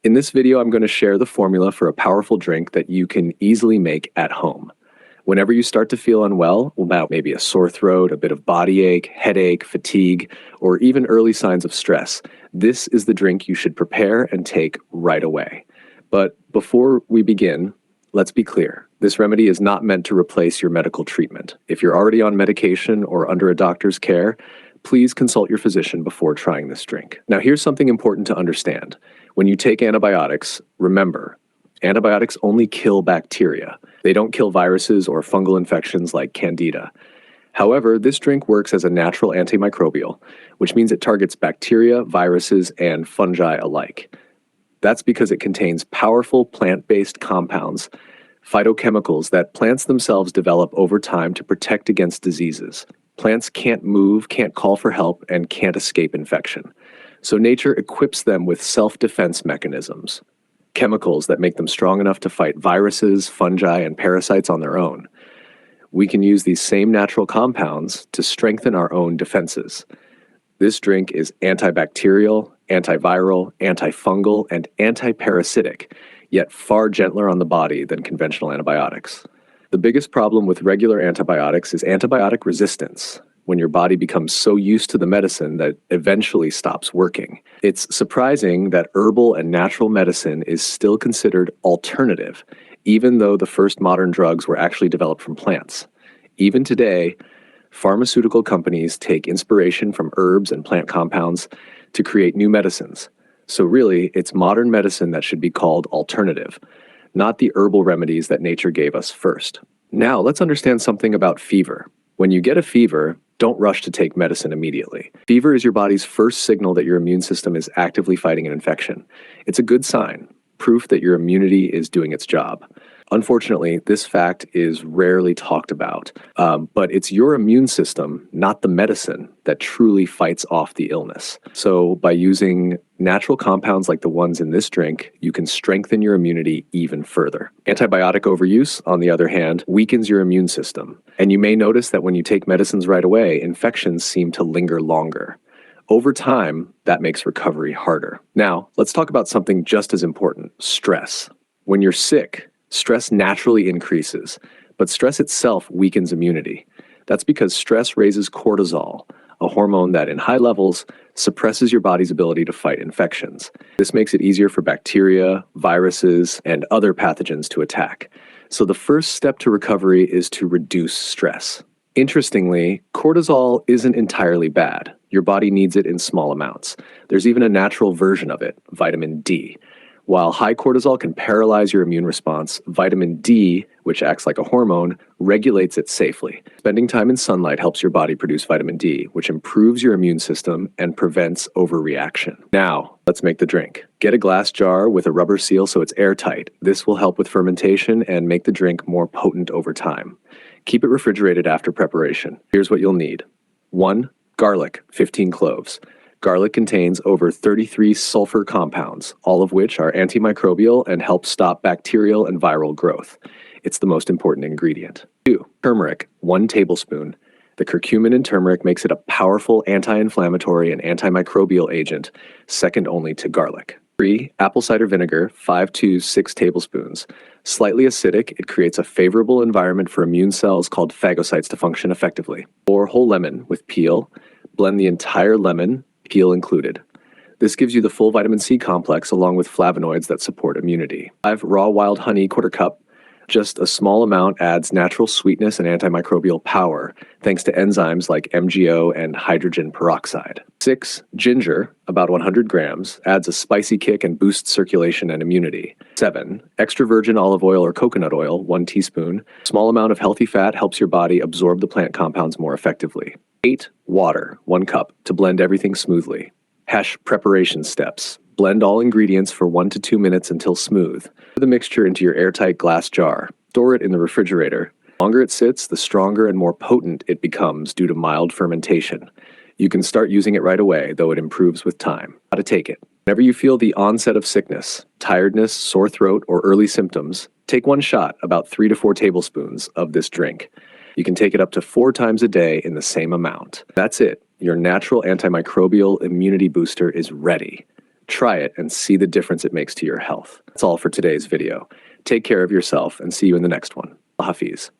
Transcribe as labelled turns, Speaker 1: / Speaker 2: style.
Speaker 1: In this video, I'm going to share the formula for a powerful drink that you can easily make at home. Whenever you start to feel unwell, about maybe a sore throat, a bit of body ache, headache, fatigue, or even early signs of stress, this is the drink you should prepare and take right away. But before we begin, let's be clear. This remedy is not meant to replace your medical treatment. If you're already on medication or under a doctor's care, please consult your physician before trying this drink. Now, here's something important to understand. When you take antibiotics, remember, antibiotics only kill bacteria. They don't kill viruses or fungal infections like Candida. However, this drink works as a natural antimicrobial, which means it targets bacteria, viruses, and fungi alike. That's because it contains powerful plant-based compounds, phytochemicals that plants themselves develop over time to protect against diseases. Plants can't move, can't call for help, and can't escape infection. So nature equips them with self-defense mechanisms, chemicals that make them strong enough to fight viruses, fungi, and parasites on their own. We can use these same natural compounds to strengthen our own defenses. This drink is antibacterial, antiviral, antifungal, and antiparasitic, yet far gentler on the body than conventional antibiotics. The biggest problem with regular antibiotics is antibiotic resistance, when your body becomes so used to the medicine that eventually stops working. It's surprising that herbal and natural medicine is still considered alternative, even though the first modern drugs were actually developed from plants. Even today, pharmaceutical companies take inspiration from herbs and plant compounds to create new medicines. So really, it's modern medicine that should be called alternative, not the herbal remedies that nature gave us first. Now, let's understand something about fever. When you get a fever, don't rush to take medicine immediately. Fever is your body's first signal that your immune system is actively fighting an infection. It's a good sign, proof that your immunity is doing its job. Unfortunately, this fact is rarely talked about, but it's your immune system, not the medicine, that truly fights off the illness. So by using natural compounds like the ones in this drink, you can strengthen your immunity even further. Antibiotic overuse, on the other hand, weakens your immune system. And you may notice that when you take medicines right away, infections seem to linger longer. Over time, that makes recovery harder. Now, let's talk about something just as important, stress. When you're sick, stress naturally increases, but stress itself weakens immunity. That's because stress raises cortisol, a hormone that in high levels suppresses your body's ability to fight infections. This makes it easier for bacteria, viruses, and other pathogens to attack. So the first step to recovery is to reduce stress. Interestingly, cortisol isn't entirely bad. Your body needs it in small amounts. There's even a natural version of it, vitamin D. While high cortisol can paralyze your immune response, vitamin D, which acts like a hormone, regulates it safely. Spending time in sunlight helps your body produce vitamin D, which improves your immune system and prevents overreaction. Now, let's make the drink. Get a glass jar with a rubber seal so it's airtight. This will help with fermentation and make the drink more potent over time. Keep it refrigerated after preparation. Here's what you'll need. 1. Garlic, 15 cloves. Garlic contains over 33 sulfur compounds, all of which are antimicrobial and help stop bacterial and viral growth. It's the most important ingredient. 2. Turmeric, 1 tablespoon. The curcumin in turmeric makes it a powerful anti-inflammatory and antimicrobial agent, second only to garlic. 3. Apple cider vinegar, 5 to 6 tablespoons. Slightly acidic, it creates a favorable environment for immune cells called phagocytes to function effectively. 4. Whole lemon with peel. Blend the entire lemon, peel included. This gives you the full vitamin C complex along with flavonoids that support immunity. 5. Raw wild honey, quarter cup. Just a small amount adds natural sweetness and antimicrobial power, thanks to enzymes like MGO and hydrogen peroxide. 6. Ginger, about 100 grams, adds a spicy kick and boosts circulation and immunity. 7. Extra virgin olive oil or coconut oil, 1 teaspoon. Small amount of healthy fat helps your body absorb the plant compounds more effectively. 8. Water, 1 cup, to blend everything smoothly. Hash preparation steps. Blend all ingredients for 1 to 2 minutes until smooth. Pour the mixture into your airtight glass jar. Store it in the refrigerator. The longer it sits, the stronger and more potent it becomes due to mild fermentation. You can start using it right away, though it improves with time. How to take it. Whenever you feel the onset of sickness, tiredness, sore throat, or early symptoms, take 1 shot, about 3 to 4 tablespoons, of this drink. You can take it up to 4 times a day in the same amount. That's it. Your natural antimicrobial immunity booster is ready. Try it and see the difference it makes to your health. That's all for today's video. Take care of yourself and see you in the next one. Hafiz.